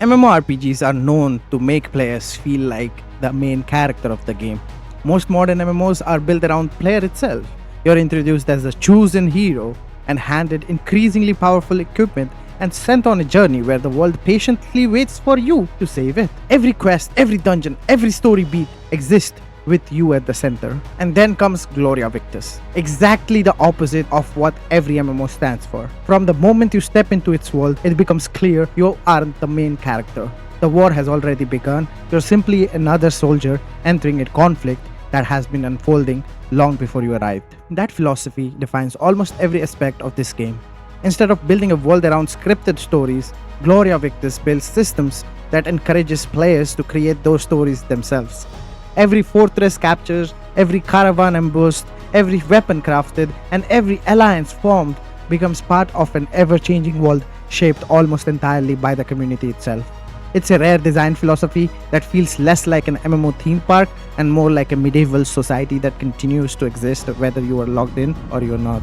MMORPGs are known to make players feel like the main character of the game. Most modern MMOs are built around player itself. You're introduced as a chosen hero and handed increasingly powerful equipment and sent on a journey where the world patiently waits for you to save it. Every quest, every dungeon, every story beat exists with you at the center. And then comes Gloria Victis, exactly the opposite of what every MMO stands for. From the moment you step into its world, it becomes clear you aren't the main character. The war has already begun. You're simply another soldier entering a conflict that has been unfolding long before you arrived. That philosophy defines almost every aspect of this game. Instead of building a world around scripted stories, Gloria Victis builds systems that encourages players to create those stories themselves. Every fortress captured, every caravan ambushed, every weapon crafted, and every alliance formed becomes part of an ever-changing world shaped almost entirely by the community itself. It's a rare design philosophy that feels less like an MMO theme park and more like a medieval society that continues to exist whether you are logged in or you're not.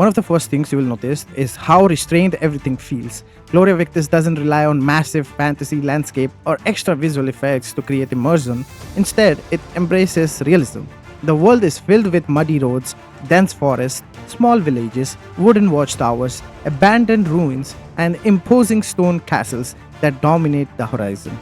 One of the first things you will notice is how restrained everything feels. Gloria Victis doesn't rely on massive fantasy landscape or extra visual effects to create immersion. Instead, it embraces realism. The world is filled with muddy roads, dense forests, small villages, wooden watchtowers, abandoned ruins, and imposing stone castles that dominate the horizon.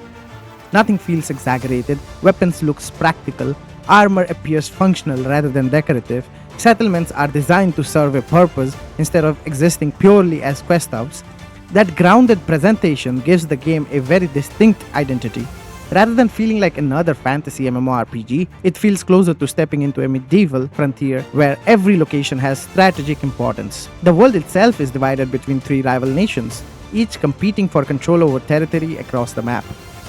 Nothing feels exaggerated, weapons look practical, armor appears functional rather than decorative, settlements are designed to serve a purpose instead of existing purely as quest hubs. That grounded presentation gives the game a very distinct identity. Rather than feeling like another fantasy MMORPG, it feels closer to stepping into a medieval frontier where every location has strategic importance. The world itself is divided between three rival nations, each competing for control over territory across the map.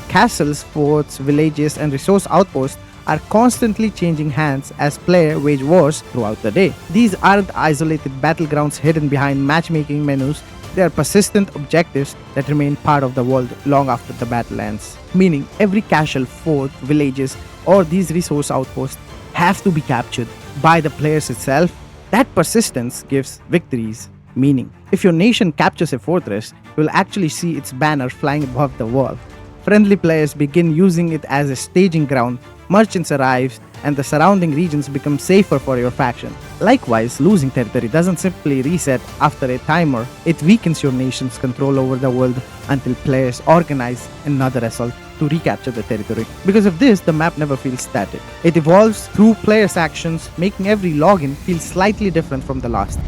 Castles, forts, villages, and resource outposts are constantly changing hands as players wage wars throughout the day. These aren't isolated battlegrounds hidden behind matchmaking menus. They are persistent objectives that remain part of the world long after the battle ends. Meaning, every castle, fort, villages, or these resource outposts have to be captured by the players itself. That persistence gives victories meaning. If your nation captures a fortress, you will actually see its banner flying above the wall. Friendly players begin using it as a staging ground. Merchants arrive, and the surrounding regions become safer for your faction. Likewise, losing territory doesn't simply reset after a timer, it weakens your nation's control over the world until players organize another assault to recapture the territory. Because of this, the map never feels static. It evolves through players' actions, making every login feel slightly different from the last.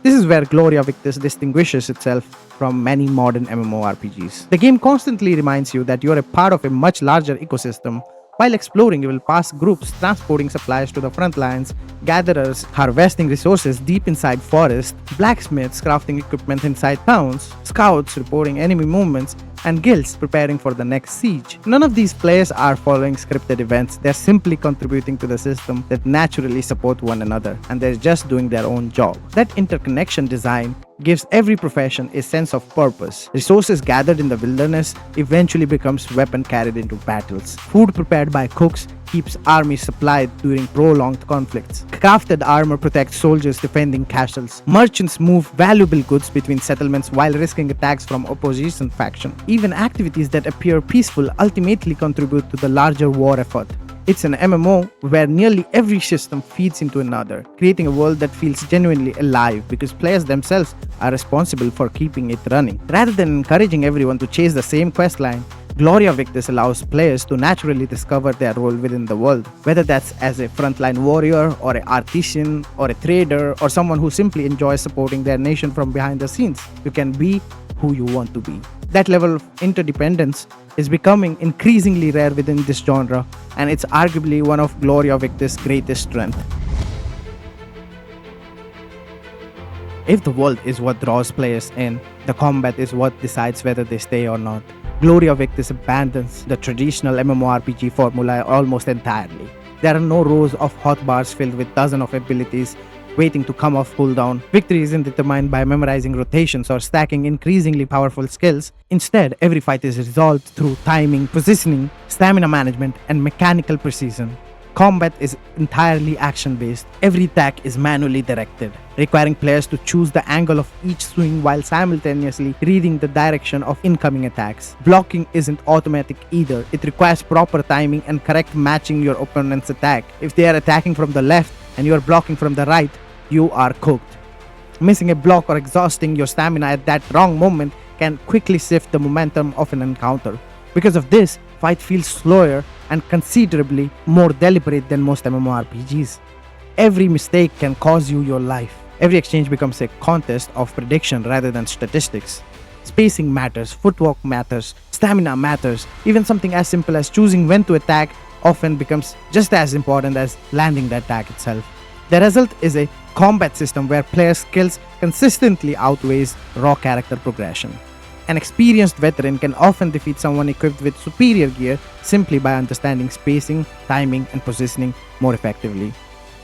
This is where Gloria Victis distinguishes itself from many modern MMORPGs. The game constantly reminds you that you are a part of a much larger ecosystem. While exploring, you will pass groups transporting supplies to the front lines, gatherers harvesting resources deep inside forests, blacksmiths crafting equipment inside towns, scouts reporting enemy movements, and guilds preparing for the next siege. None of these players are following scripted events. They're simply contributing to the system that naturally support one another, and they're just doing their own job. That interconnection design gives every profession a sense of purpose. Resources gathered in the wilderness eventually becomes weapon carried into battles. Food prepared by cooks keeps armies supplied during prolonged conflicts. Crafted armor protects soldiers defending castles. Merchants move valuable goods between settlements while risking attacks from opposition faction. Even activities that appear peaceful ultimately contribute to the larger war effort. It's an MMO where nearly every system feeds into another, creating a world that feels genuinely alive because players themselves are responsible for keeping it running. Rather than encouraging everyone to chase the same questline, Gloria Victis allows players to naturally discover their role within the world, whether that's as a frontline warrior or an artisan or a trader or someone who simply enjoys supporting their nation from behind the scenes. You can be who you want to be. That level of interdependence is becoming increasingly rare within this genre, and it's arguably one of Gloria Victis' greatest strengths. If the world is what draws players in, the combat is what decides whether they stay or not. Gloria Victis abandons the traditional MMORPG formula almost entirely. There are no rows of hotbars filled with dozens of abilities waiting to come off cooldown. Victory isn't determined by memorizing rotations or stacking increasingly powerful skills. Instead, every fight is resolved through timing, positioning, stamina management, and mechanical precision. Combat is entirely action-based. Every attack is manually directed, requiring players to choose the angle of each swing while simultaneously reading the direction of incoming attacks. Blocking isn't automatic either. It requires proper timing and correct matching your opponent's attack. If they are attacking from the left and you are blocking from the right, you are cooked. Missing a block or exhausting your stamina at that wrong moment can quickly shift the momentum of an encounter. Because of this, fight feels slower and considerably more deliberate than most MMORPGs. Every mistake can cost you your life. Every exchange becomes a contest of prediction rather than statistics. Spacing matters, footwork matters, stamina matters. Even something as simple as choosing when to attack often becomes just as important as landing the attack itself. The result is a combat system where players' skills consistently outweighs raw character progression. An experienced veteran can often defeat someone equipped with superior gear simply by understanding spacing, timing, and positioning more effectively.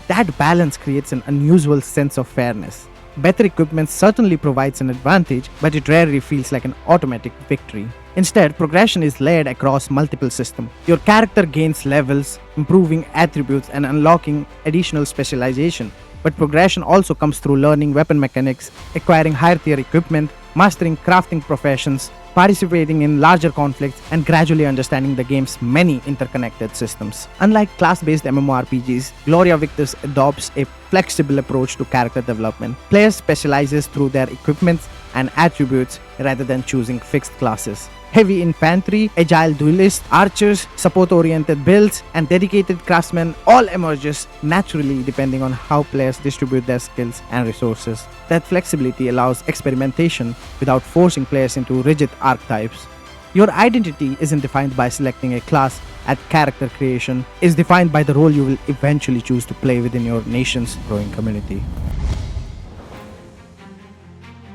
That balance creates an unusual sense of fairness. Better equipment certainly provides an advantage, but it rarely feels like an automatic victory. Instead, progression is layered across multiple systems. Your character gains levels, improving attributes, and unlocking additional specialization. But progression also comes through learning weapon mechanics, acquiring higher tier equipment, mastering crafting professions, participating in larger conflicts, and gradually understanding the game's many interconnected systems. Unlike class-based MMORPGs, Gloria Victis adopts a flexible approach to character development. Players specialize through their equipments and attributes rather than choosing fixed classes. Heavy infantry, agile duelists, archers, support-oriented builds, and dedicated craftsmen all emerges naturally depending on how players distribute their skills and resources. That flexibility allows experimentation without forcing players into rigid archetypes. Your identity isn't defined by selecting a class at character creation, it's defined by the role you will eventually choose to play within your nation's growing community.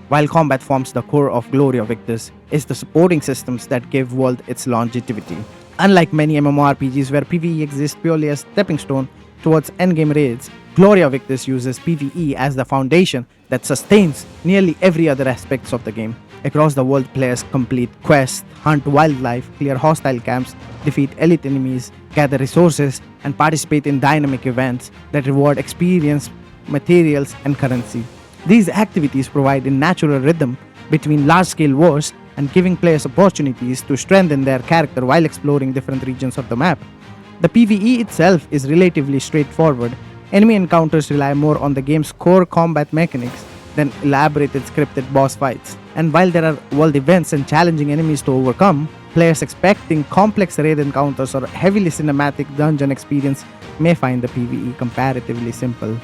While combat forms the core of Gloria Victis, it's the supporting systems that give world its longevity. Unlike many MMORPGs where PvE exists purely as stepping stone towards endgame raids, Gloria Victis uses PvE as the foundation that sustains nearly every other aspect of the game. Across the world, players complete quests, hunt wildlife, clear hostile camps, defeat elite enemies, gather resources, and participate in dynamic events that reward experience, materials, and currency. These activities provide a natural rhythm between large-scale wars and giving players opportunities to strengthen their character while exploring different regions of the map. The PvE itself is relatively straightforward. Enemy encounters rely more on the game's core combat mechanics than elaborated scripted boss fights. And while there are world events and challenging enemies to overcome, players expecting complex raid encounters or heavily cinematic dungeon experience may find the PvE comparatively simple.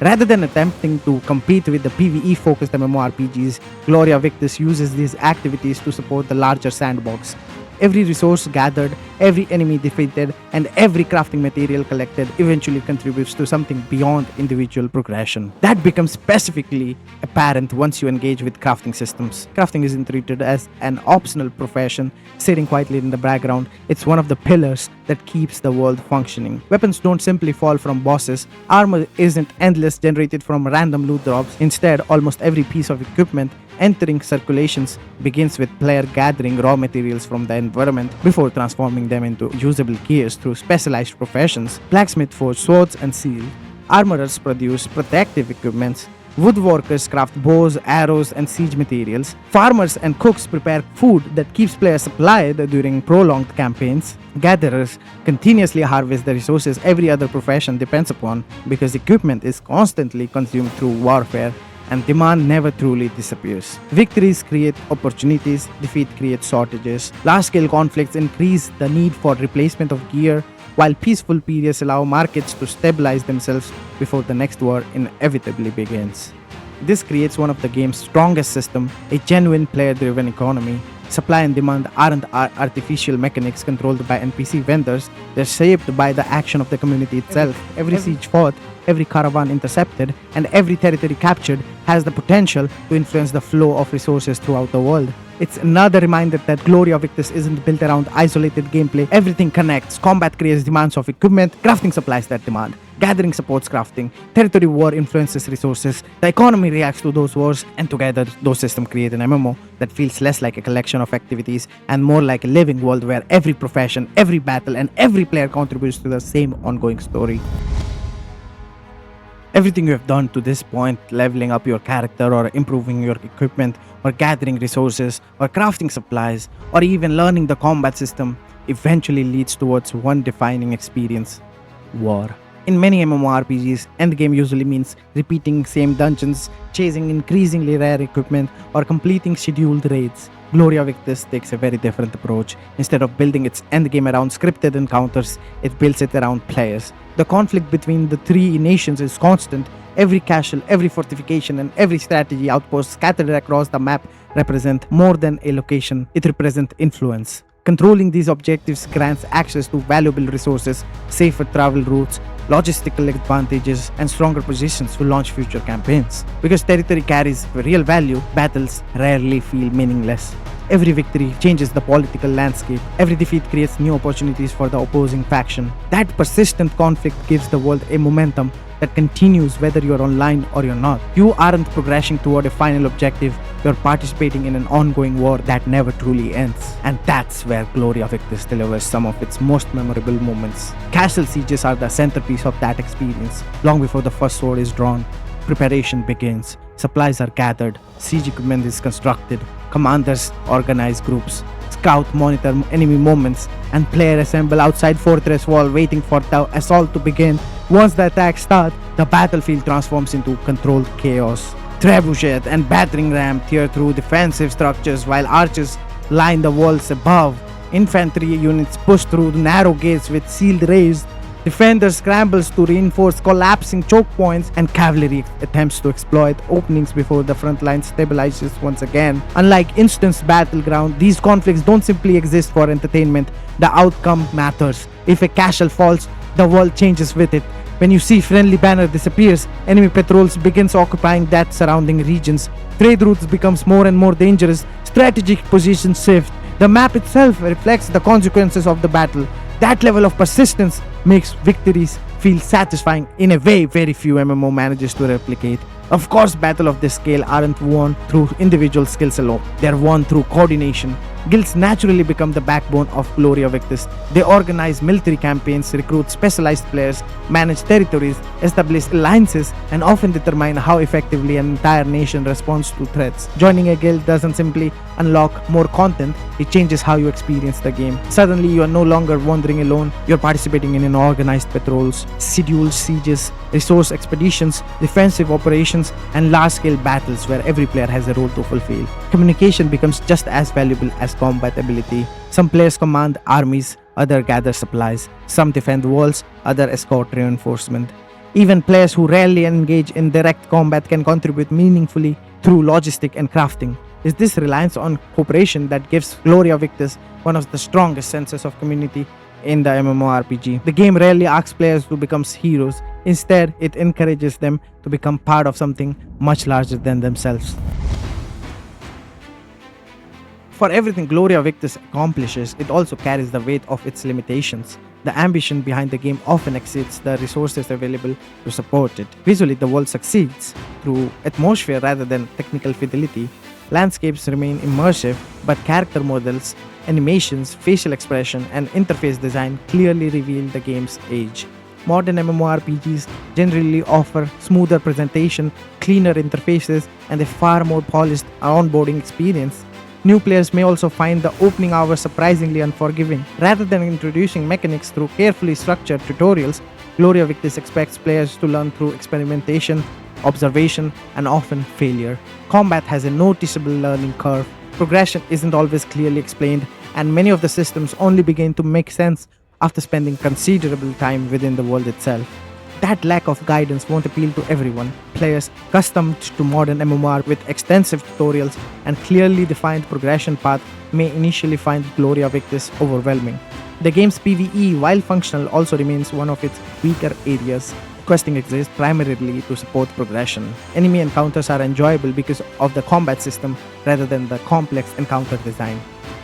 Rather than attempting to compete with the PvE-focused MMORPGs, Gloria Victis uses these activities to support the larger sandbox. Every resource gathered, every enemy defeated, and every crafting material collected eventually contributes to something beyond individual progression. That becomes specifically apparent once you engage with crafting systems. Crafting isn't treated as an optional profession sitting quietly in the background. It's one of the pillars that keeps the world functioning. Weapons don't simply fall from bosses. Armor isn't endless generated from random loot drops. Instead, almost every piece of equipment entering circulations begins with player gathering raw materials from the environment before transforming them into usable gears through specialized professions. Blacksmiths forge swords and steel. Armorers produce protective equipments. Woodworkers craft bows, arrows, and siege materials. Farmers and cooks prepare food that keeps players supplied during prolonged campaigns. Gatherers continuously harvest the resources every other profession depends upon because equipment is constantly consumed through warfare and demand never truly disappears. Victories create opportunities, defeat creates shortages. Large-scale conflicts increase the need for replacement of gear, while peaceful periods allow markets to stabilize themselves before the next war inevitably begins. This creates one of the game's strongest systems, a genuine player-driven economy. Supply and demand aren't artificial mechanics controlled by NPC vendors, they're shaped by the action of the community itself. Every siege fought, every caravan intercepted, and every territory captured has the potential to influence the flow of resources throughout the world. It's another reminder that Gloria Victis isn't built around isolated gameplay. Everything connects. Combat creates demands of equipment, crafting supplies that demand. Gathering supports crafting. Territory war influences resources. The economy reacts to those wars, and together, those systems create an MMO that feels less like a collection of activities and more like a living world where every profession, every battle, and every player contributes to the same ongoing story. Everything you have done to this point, leveling up your character or improving your equipment or gathering resources or crafting supplies or even learning the combat system, eventually leads towards one defining experience: war. In many MMORPGs, endgame usually means repeating same dungeons, chasing increasingly rare equipment, or completing scheduled raids. Gloria Victis takes a very different approach. Instead of building its endgame around scripted encounters, it builds it around players. The conflict between the three nations is constant. Every castle, every fortification, and every strategy outpost scattered across the map represent more than a location, it represents influence. Controlling these objectives grants access to valuable resources, safer travel routes, logistical advantages, and stronger positions to launch future campaigns. Because territory carries real value, battles rarely feel meaningless. Every victory changes the political landscape. Every defeat creates new opportunities for the opposing faction. That persistent conflict gives the world a momentum that continues whether you're online or you're not. You aren't progressing toward a final objective, you're participating in an ongoing war that never truly ends. And that's where Gloria Victis delivers some of its most memorable moments. Castle sieges are the centerpiece of that experience. Long before the first sword is drawn, preparation begins. Supplies are gathered, siege equipment is constructed, commanders organize groups, scout monitor enemy movements, and players assemble outside fortress wall waiting for the assault to begin. Once the attacks start, the battlefield transforms into controlled chaos. Trebuchet and battering ram tear through defensive structures while archers line the walls above. Infantry units push through narrow gates with sealed raised. Defenders scrambles to reinforce collapsing choke points, and cavalry attempts to exploit openings before the front line stabilizes once again. Unlike instance battleground, these conflicts don't simply exist for entertainment. The outcome matters. If a castle falls, the world changes with it. When you see friendly banner disappears, enemy patrols begins occupying that surrounding regions. Trade routes becomes more and more dangerous. Strategic positions shift. The map itself reflects the consequences of the battle. That level of persistence makes victories feel satisfying in a way very few MMO manages to replicate. Of course, battles of this scale aren't won through individual skills alone. They're won through coordination. Guilds naturally become the backbone of Gloria Victis. They organize military campaigns, recruit specialized players, manage territories, establish alliances, and often determine how effectively an entire nation responds to threats. Joining a guild doesn't simply unlock more content, it changes how you experience the game. Suddenly, you are no longer wandering alone, you're participating in an organized patrols, scheduled sieges, resource expeditions, defensive operations, and large-scale battles where every player has a role to fulfill. Communication becomes just as valuable as combat ability. Some players command armies, others gather supplies, some defend walls, others escort reinforcement. Even players who rarely engage in direct combat can contribute meaningfully through logistic and crafting. It's this reliance on cooperation that gives Gloria Victis one of the strongest senses of community in the MMORPG. The game rarely asks players to become heroes. Instead, it encourages them to become part of something much larger than themselves. For everything Gloria Victis accomplishes, it also carries the weight of its limitations. The ambition behind the game often exceeds the resources available to support it. Visually, the world succeeds through atmosphere rather than technical fidelity. Landscapes remain immersive, but character models, animations, facial expression, and interface design clearly reveal the game's age. Modern MMORPGs generally offer smoother presentation, cleaner interfaces, and a far more polished onboarding experience. New players may also find the opening hours surprisingly unforgiving. Rather than introducing mechanics through carefully structured tutorials, Gloria Victis expects players to learn through experimentation, observation, and often failure. Combat has a noticeable learning curve. Progression isn't always clearly explained, and many of the systems only begin to make sense after spending considerable time within the world itself. That lack of guidance won't appeal to everyone. Players accustomed to modern MMOR with extensive tutorials and clearly defined progression path may initially find Gloria Victis overwhelming. The game's PvE, while functional, also remains one of its weaker areas. Questing exists primarily to support progression. Enemy encounters are enjoyable because of the combat system rather than the complex encounter design.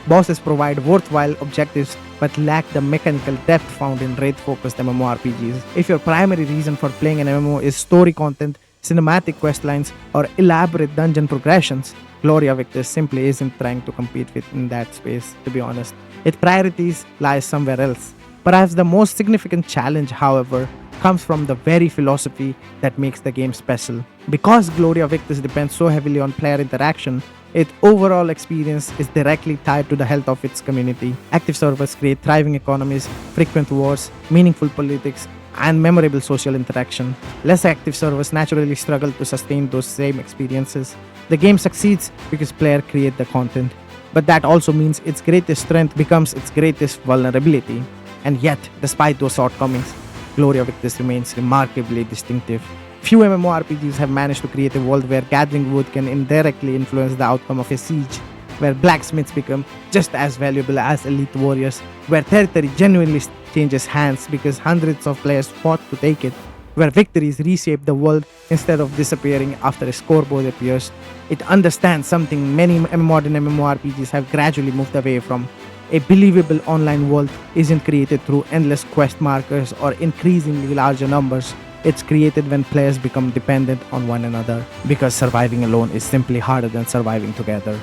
Bosses provide worthwhile objectives but lack the mechanical depth found in raid-focused MMORPGs. If your primary reason for playing an MMO is story content, cinematic questlines, or elaborate dungeon progressions, Gloria Victis simply isn't trying to compete in that space, to be honest. Its priorities lie somewhere else. Perhaps the most significant challenge, however, comes from the very philosophy that makes the game special. Because Gloria Victis depends so heavily on player interaction, its overall experience is directly tied to the health of its community. Active servers create thriving economies, frequent wars, meaningful politics, and memorable social interaction. Less active servers naturally struggle to sustain those same experiences. The game succeeds because players create the content, but that also means its greatest strength becomes its greatest vulnerability. And yet, despite those shortcomings, Gloria Victis remains remarkably distinctive. Few MMORPGs have managed to create a world where gathering wood can indirectly influence the outcome of a siege, where blacksmiths become just as valuable as elite warriors, where territory genuinely changes hands because hundreds of players fought to take it, where victories reshape the world instead of disappearing after a scoreboard appears. It understands something many modern MMORPGs have gradually moved away from. A believable online world isn't created through endless quest markers or increasingly larger numbers. It's created when players become dependent on one another, because surviving alone is simply harder than surviving together.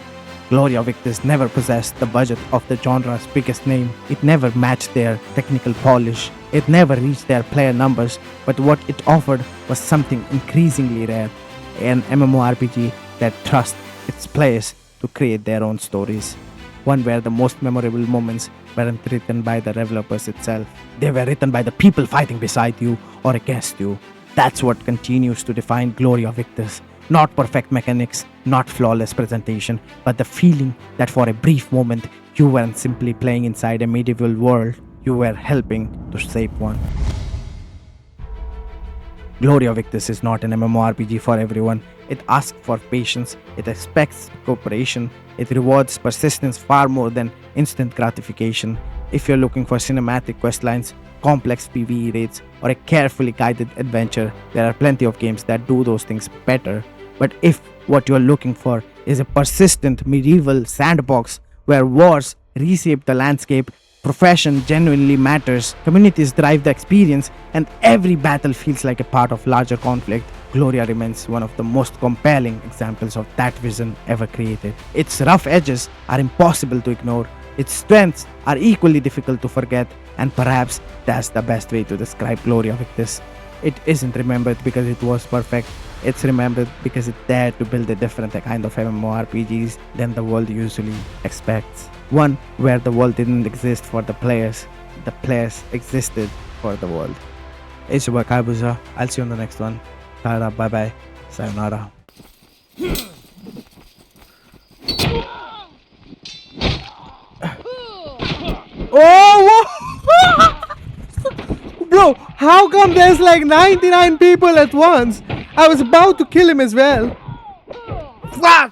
Gloria Victis never possessed the budget of the genre's biggest name. It never matched their technical polish. It never reached their player numbers, but what it offered was something increasingly rare: an MMORPG that trusts its players to create their own stories. One where the most memorable moments weren't written by the developers itself. They were written by the people fighting beside you or against you. That's what continues to define Gloria Victis. Not perfect mechanics, not flawless presentation, but the feeling that for a brief moment you weren't simply playing inside a medieval world, you were helping to shape one. Gloria Victis is not an MMORPG for everyone. It asks for patience, it expects cooperation, it rewards persistence far more than instant gratification. If you're looking for cinematic questlines, complex PvE raids, or a carefully guided adventure, there are plenty of games that do those things better. But if what you're looking for is a persistent medieval sandbox where wars reshape the landscape, profession genuinely matters, communities drive the experience, and every battle feels like a part of larger conflict, Gloria remains one of the most compelling examples of that vision ever created. Its rough edges are impossible to ignore, its strengths are equally difficult to forget, and perhaps that's the best way to describe Gloria Victis. It isn't remembered because it was perfect, it's remembered because it dared to build a different kind of MMORPGs than the world usually expects. One where the world didn't exist for the players existed for the world. It's your boy Kybuza. I'll see you on the next one. Tada, bye bye, sayonara. Oh! Bro, how come there's like 99 people at once? I was about to kill him as well. Fuck!